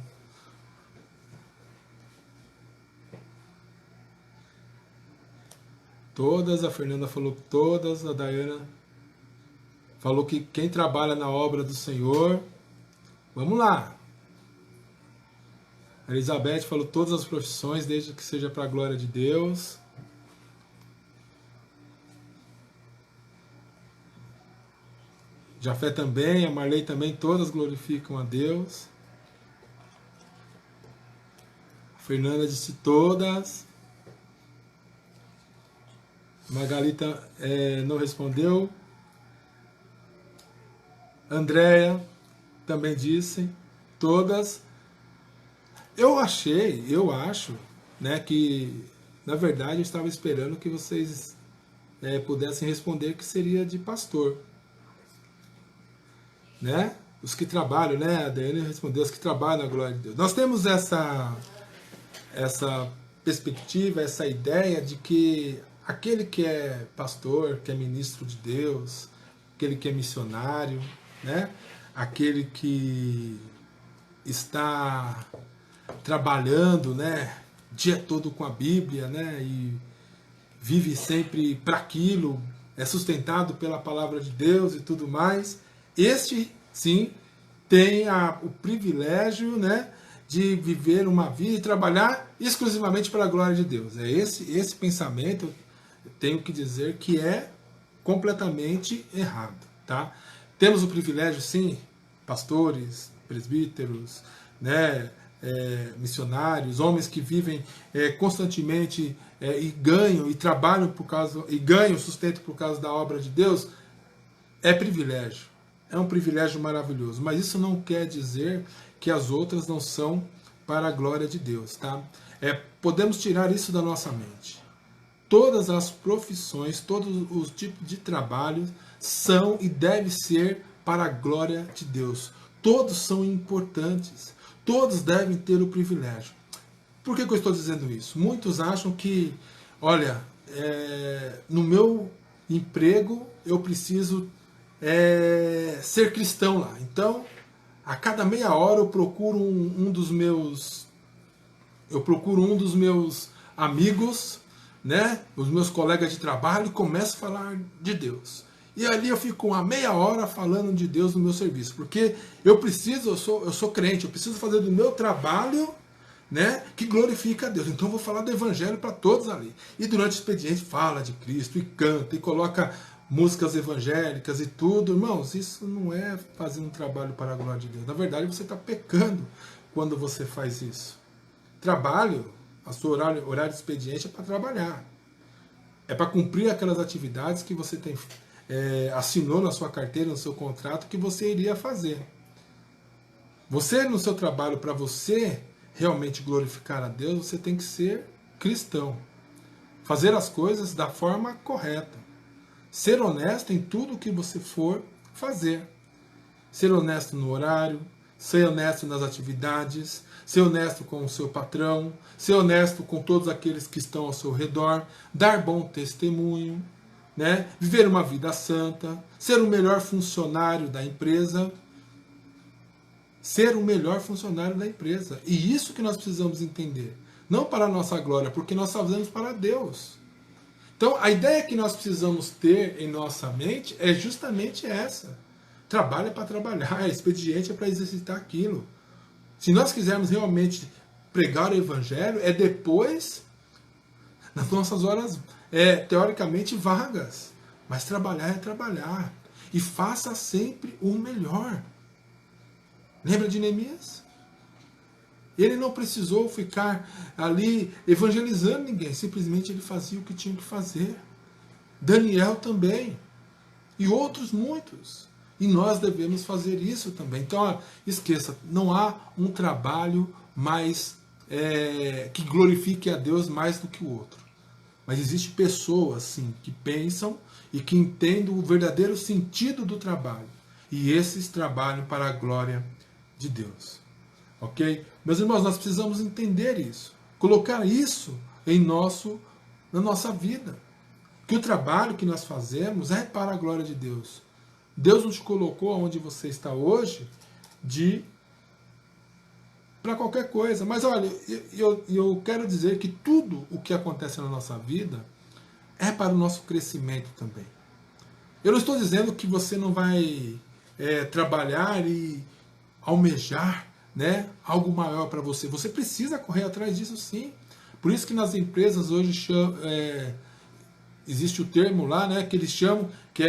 Todas, a Fernanda falou todas, a Dayana falou que quem trabalha na obra do Senhor. Vamos lá. A Elizabeth falou todas as profissões, desde que seja para a glória de Deus. Jafé também, a Marley também, todas glorificam a Deus. A Fernanda disse todas. Margarita não respondeu. Andréia também disse todas. Eu acho, né, que na verdade eu estava esperando que vocês pudessem responder que seria de pastor, né? Os que trabalham, né? A Daiane respondeu, os que trabalham na glória de Deus. Nós temos essa perspectiva, essa ideia de que aquele que é pastor, que é ministro de Deus, aquele que é missionário, né? Aquele que está trabalhando, né, dia todo com a Bíblia, né, e vive sempre para aquilo, é sustentado pela palavra de Deus e tudo mais, este sim tem o privilégio, né, de viver uma vida e trabalhar exclusivamente para a glória de Deus. É esse pensamento, eu tenho que dizer que é completamente errado, tá? Temos o privilégio, sim, pastores, presbíteros, né, missionários, homens que vivem constantemente e ganham e trabalham por causa e ganham sustento por causa da obra de Deus. É privilégio, é um privilégio maravilhoso, mas isso não quer dizer que as outras não são para a glória de Deus, tá? Podemos tirar isso da nossa mente. Todas as profissões, todos os tipos de trabalho são e devem ser para a glória de Deus. Todos são importantes, todos devem ter o privilégio. Por que eu estou dizendo isso? Muitos acham que, olha, no meu emprego eu preciso ser cristão lá. Então, a cada meia hora eu procuro um dos meus amigos, né, os meus colegas de trabalho, e começo a falar de Deus. E ali eu fico uma meia hora falando de Deus no meu serviço, porque eu sou crente, eu preciso fazer do meu trabalho, né, que glorifica a Deus. Então eu vou falar do evangelho para todos ali. E durante o expediente fala de Cristo e canta e coloca músicas evangélicas e tudo. Irmãos, isso não é fazer um trabalho para a glória de Deus. Na verdade, você está pecando quando você faz isso. Trabalho, a sua horário de expediente é para trabalhar. É para cumprir aquelas atividades que você assinou na sua carteira, no seu contrato, que você iria fazer. Você, no seu trabalho, para você realmente glorificar a Deus, você tem que ser cristão. Fazer as coisas da forma correta. Ser honesto em tudo que você for fazer. Ser honesto no horário, ser honesto nas atividades, ser honesto com o seu patrão, ser honesto com todos aqueles que estão ao seu redor, dar bom testemunho, né? Viver uma vida santa, ser o melhor funcionário da empresa. Ser o melhor funcionário da empresa. E isso que nós precisamos entender. Não para a nossa glória, porque nós fazemos para Deus. Então, a ideia que nós precisamos ter em nossa mente é justamente essa. Trabalho é para trabalhar, expediente é para exercitar aquilo. Se nós quisermos realmente pregar o Evangelho, é depois, nas nossas horas, teoricamente, vagas. Mas trabalhar é trabalhar. E faça sempre o melhor. Lembra de Neemias? Ele não precisou ficar ali evangelizando ninguém, simplesmente ele fazia o que tinha que fazer. Daniel também. E outros muitos. E nós devemos fazer isso também. Então, esqueça, não há um trabalho mais que glorifique a Deus mais do que o outro. Mas existem pessoas, sim, que pensam e que entendem o verdadeiro sentido do trabalho. E esses trabalham para a glória de Deus. Ok? Meus irmãos, nós precisamos entender isso. Colocar isso na nossa vida. Que o trabalho que nós fazemos é para a glória de Deus. Deus não te colocou onde você está hoje para qualquer coisa. Mas olha, eu quero dizer que tudo o que acontece na nossa vida é para o nosso crescimento também. Eu não estou dizendo que você não vai trabalhar e almejar, né, algo maior para você. Você precisa correr atrás disso, sim. Por isso que nas empresas hoje existe o termo lá, né, que eles chamam, que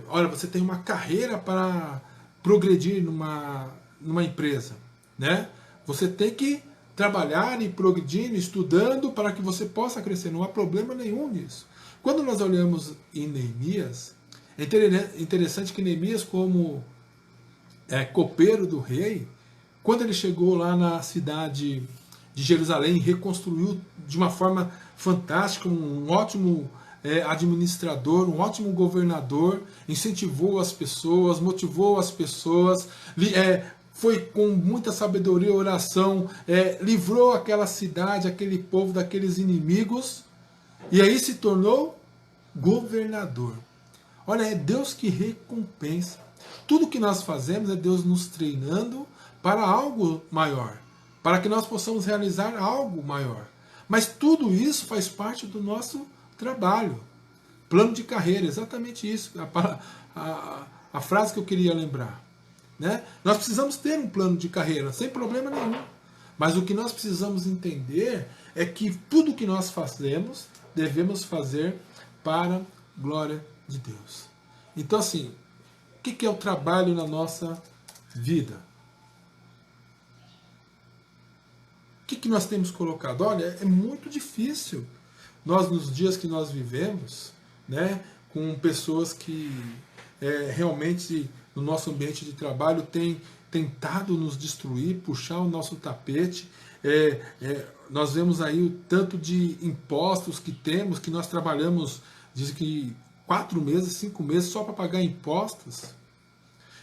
olha, você tem uma carreira para progredir numa empresa, né? Você tem que trabalhar e progredindo, estudando para que você possa crescer. Não há problema nenhum nisso. Quando nós olhamos em Neemias, é interessante que Neemias, como copeiro do rei, quando ele chegou lá na cidade de Jerusalém, reconstruiu de uma forma fantástica, um ótimo administrador, um ótimo governador, incentivou as pessoas, motivou as pessoas, foi com muita sabedoria e oração, livrou aquela cidade, aquele povo daqueles inimigos, e aí se tornou governador. Olha, é Deus que recompensa. Tudo que nós fazemos é Deus nos treinando para algo maior, para que nós possamos realizar algo maior. Mas tudo isso faz parte do nosso trabalho. Plano de carreira, exatamente isso. A frase que eu queria lembrar. Né? Nós precisamos ter um plano de carreira, sem problema nenhum. Mas o que nós precisamos entender é que tudo que nós fazemos, devemos fazer para a glória de Deus. Então, assim, o que é o trabalho na nossa vida? O que nós temos colocado? Olha, é muito difícil nós, nos dias que nós vivemos, né, com pessoas que realmente no nosso ambiente de trabalho têm tentado nos destruir, puxar o nosso tapete. Nós vemos aí o tanto de impostos que temos, que nós trabalhamos, dizem que 4 meses, 5 meses só para pagar impostos.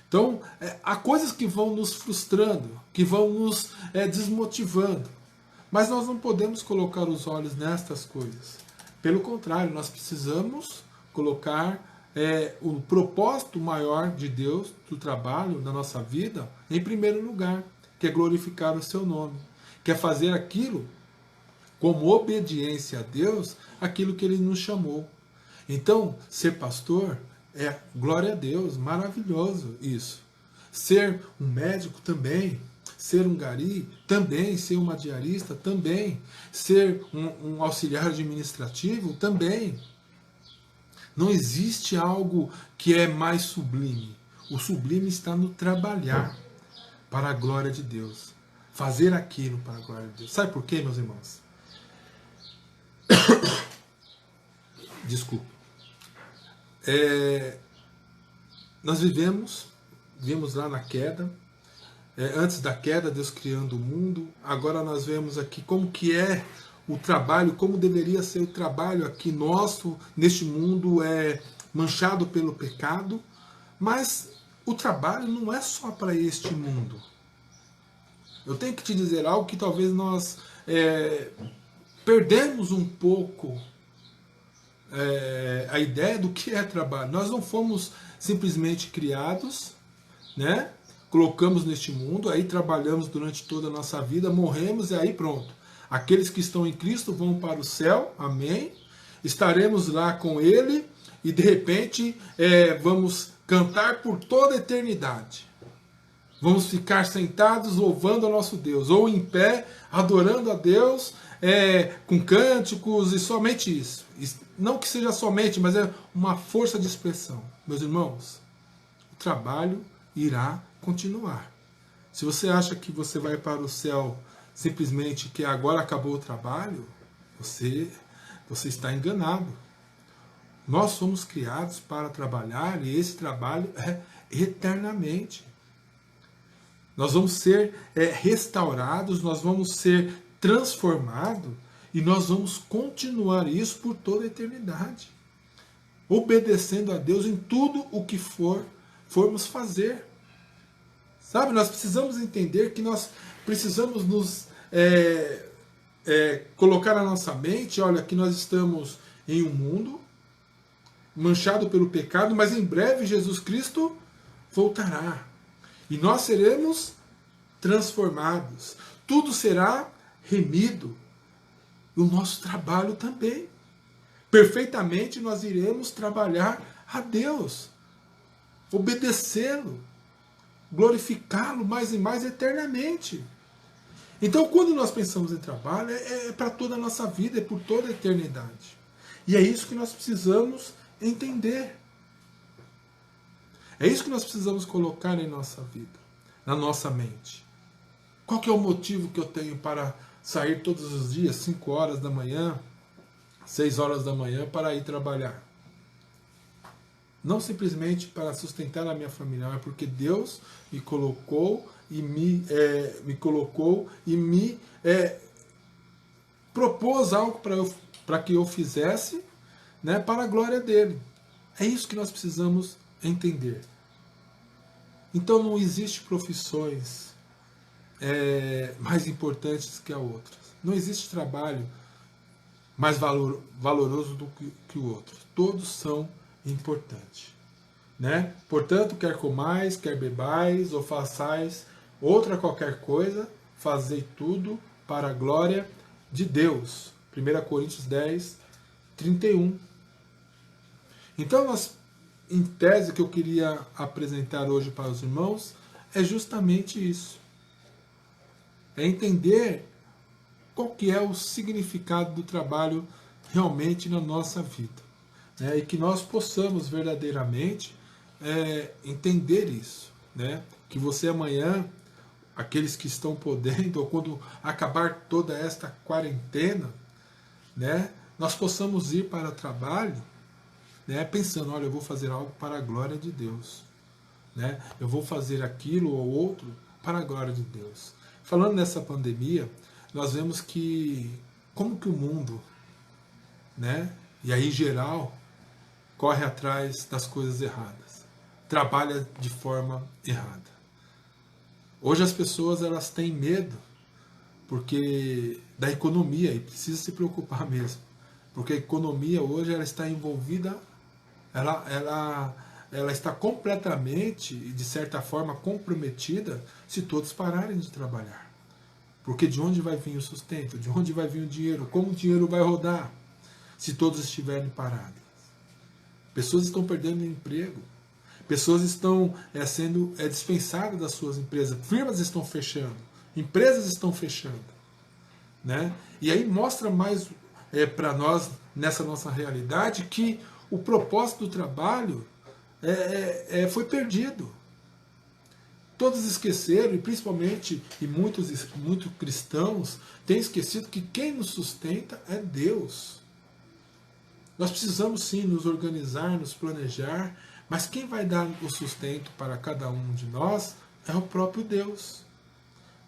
Então, há coisas que vão nos frustrando, que vão nos desmotivando. Mas nós não podemos colocar os olhos nestas coisas. Pelo contrário, nós precisamos colocar o propósito maior de Deus, do trabalho, da nossa vida, em primeiro lugar, que é glorificar o seu nome, que é fazer aquilo, como obediência a Deus, aquilo que Ele nos chamou. Então, ser pastor é glória a Deus, maravilhoso isso. Ser um médico também, ser um gari também, ser uma diarista também, ser um auxiliar administrativo também. Não existe algo que é mais sublime. O sublime está no trabalhar para a glória de Deus. Fazer aquilo para a glória de Deus. Sabe por quê, meus irmãos? Desculpa. Nós vivemos lá na queda. Antes da queda, Deus criando o mundo. Agora nós vemos aqui como que é o trabalho, como deveria ser o trabalho aqui nosso, neste mundo manchado pelo pecado. Mas o trabalho não é só para este mundo. Eu tenho que te dizer algo que talvez nós perdemos um pouco a ideia do que é trabalho. Nós não fomos simplesmente criados, né? Colocamos neste mundo, aí trabalhamos durante toda a nossa vida, morremos e aí pronto. Aqueles que estão em Cristo vão para o céu, amém? Estaremos lá com Ele e de repente vamos cantar por toda a eternidade. Vamos ficar sentados louvando ao nosso Deus, ou em pé, adorando a Deus, com cânticos e somente isso. Não que seja somente, mas é uma força de expressão. Meus irmãos, o trabalho irá continuar. Se você acha que você vai para o céu simplesmente que agora acabou o trabalho, você está enganado. Nós somos criados para trabalhar e esse trabalho é eternamente. Nós vamos ser restaurados, nós vamos ser transformados e nós vamos continuar isso por toda a eternidade. Obedecendo a Deus em tudo o que formos fazer. Sabe, nós precisamos entender que nós precisamos nos colocar na nossa mente, olha, que nós estamos em um mundo manchado pelo pecado, mas em breve Jesus Cristo voltará. E nós seremos transformados. Tudo será remido. O nosso trabalho também. Perfeitamente nós iremos trabalhar a Deus. Obedecê-lo. Glorificá-lo mais e mais eternamente. Então, quando nós pensamos em trabalho, é para toda a nossa vida, é por toda a eternidade. E é isso que nós precisamos entender. É isso que nós precisamos colocar em nossa vida, na nossa mente. Qual que é o motivo que eu tenho para sair todos os dias, 5 horas da manhã, 6 horas da manhã, para ir trabalhar? Não simplesmente para sustentar a minha família, mas porque Deus me colocou e me propôs algo para que eu fizesse, né, para a glória dele. É isso que nós precisamos entender. Então não existe profissões mais importantes que a outras. Não existe trabalho mais valoroso do que o outro. Todos são importantes. Né? Portanto, quer comais, quer bebais, ou façais outra qualquer coisa, fazei tudo para a glória de Deus. 1 Coríntios 10, 31. Então, em tese, que eu queria apresentar hoje para os irmãos é justamente isso. É entender qual que é o significado do trabalho realmente na nossa vida. Né? E que nós possamos verdadeiramente entender isso. Né? Que você amanhã, aqueles que estão podendo, ou quando acabar toda esta quarentena, né, nós possamos ir para o trabalho, né, pensando, olha, eu vou fazer algo para a glória de Deus. Né? Eu vou fazer aquilo ou outro para a glória de Deus. Falando nessa pandemia, nós vemos que como que o mundo, né, e aí em geral, corre atrás das coisas erradas, trabalha de forma errada. Hoje as pessoas elas têm medo porque da economia, e precisa se preocupar mesmo, porque a economia hoje ela está envolvida, ela está completamente e de certa forma comprometida se todos pararem de trabalhar. Porque de onde vai vir o sustento? De onde vai vir o dinheiro? Como o dinheiro vai rodar se todos estiverem parados? Pessoas estão perdendo emprego. Pessoas estão sendo dispensadas das suas empresas. Firmas estão fechando. Empresas estão fechando. Né? E aí mostra mais para nós, nessa nossa realidade, que o propósito do trabalho foi perdido. Todos esqueceram, e principalmente, e muitos cristãos, têm esquecido que quem nos sustenta é Deus. Nós precisamos sim nos organizar, nos planejar, mas quem vai dar o sustento para cada um de nós é o próprio Deus.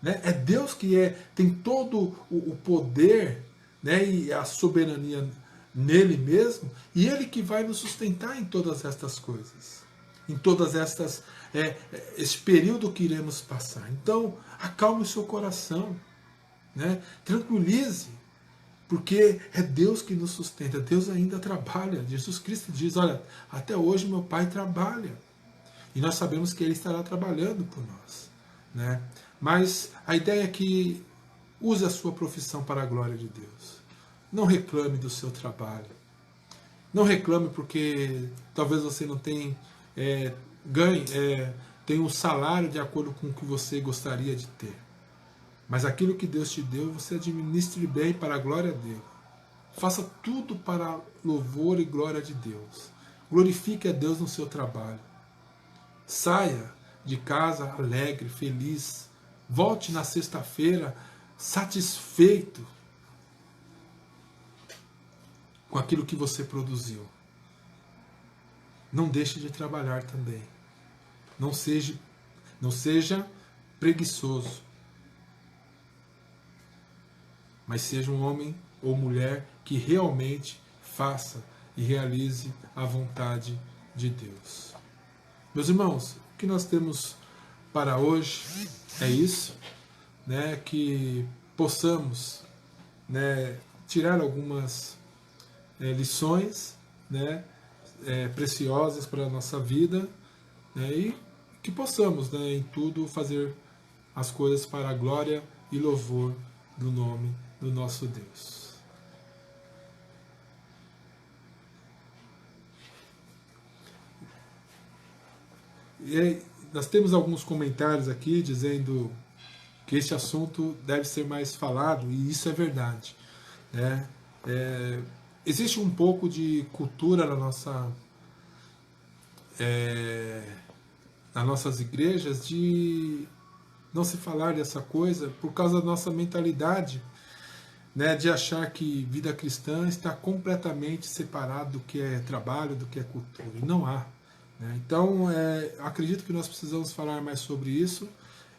Né? É Deus que tem todo o poder, né, e a soberania nele mesmo, e Ele que vai nos sustentar em todas estas coisas. Em todas estas esse período que iremos passar. Então, acalme o seu coração, né? Tranquilize, porque é Deus que nos sustenta. Deus ainda trabalha. Jesus Cristo diz, olha, até hoje meu Pai trabalha. E nós sabemos que Ele estará trabalhando por nós, né? Mas a ideia é que use a sua profissão para a glória de Deus. Não reclame do seu trabalho. Não reclame porque talvez você não tenha tem um salário de acordo com o que você gostaria de ter. Mas aquilo que Deus te deu, você administre bem para a glória dele. Faça tudo para louvor e glória de Deus. Glorifique a Deus no seu trabalho. Saia de casa alegre, feliz. Volte na sexta-feira satisfeito com aquilo que você produziu. Não deixe de trabalhar também. Não seja preguiçoso. Mas seja um homem ou mulher que realmente faça e realize a vontade de Deus. Meus irmãos, o que nós temos para hoje é isso, né? Que possamos, né, tirar algumas lições, né, preciosas para a nossa vida, né, e que possamos, né, em tudo fazer as coisas para a glória e louvor do nome do nosso Deus. E aí, nós temos alguns comentários aqui dizendo que este assunto deve ser mais falado, e isso é verdade, né? Existe um pouco de cultura nas nossas igrejas de não se falar dessa coisa por causa da nossa mentalidade, né, de achar que vida cristã está completamente separado do que é trabalho, do que é cultura. E não há. Né? Então, acredito que nós precisamos falar mais sobre isso.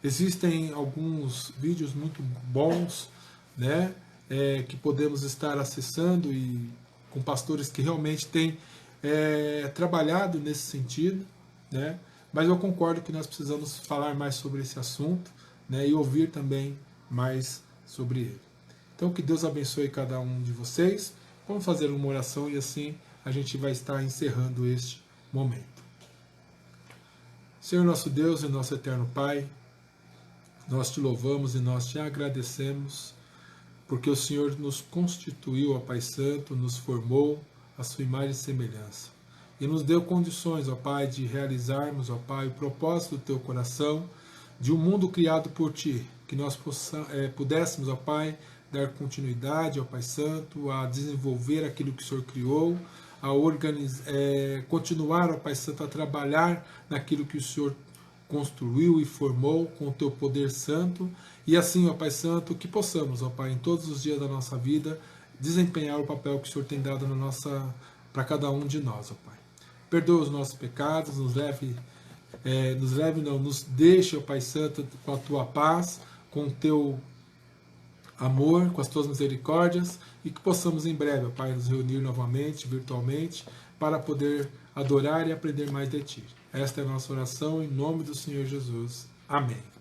Existem alguns vídeos muito bons, né, que podemos estar acessando e com pastores que realmente têm trabalhado nesse sentido, né? Mas eu concordo que nós precisamos falar mais sobre esse assunto, né, e ouvir também mais sobre ele. Então que Deus abençoe cada um de vocês. Vamos fazer uma oração e assim a gente vai estar encerrando este momento. Senhor nosso Deus e nosso eterno Pai, nós te louvamos e nós te agradecemos porque o Senhor nos constituiu, ó Pai Santo, nos formou à sua imagem e semelhança. E nos deu condições, ó Pai, de realizarmos, ó Pai, o propósito do Teu coração, de um mundo criado por Ti, que nós pudéssemos, ó Pai, dar continuidade, ó Pai Santo, a desenvolver aquilo que o Senhor criou, a continuar, ó Pai Santo, a trabalhar naquilo que o Senhor construiu e formou com o Teu poder santo, e assim, ó Pai Santo, que possamos, ó Pai, em todos os dias da nossa vida, desempenhar o papel que o Senhor tem dado para cada um de nós, ó Pai. Perdoa os nossos pecados, nos deixe, ó Pai Santo, com a Tua paz, com o Teu amor, com as Tuas misericórdias, e que possamos em breve, ó Pai, nos reunir novamente, virtualmente, para poder adorar e aprender mais de Ti. Esta é a nossa oração, em nome do Senhor Jesus. Amém.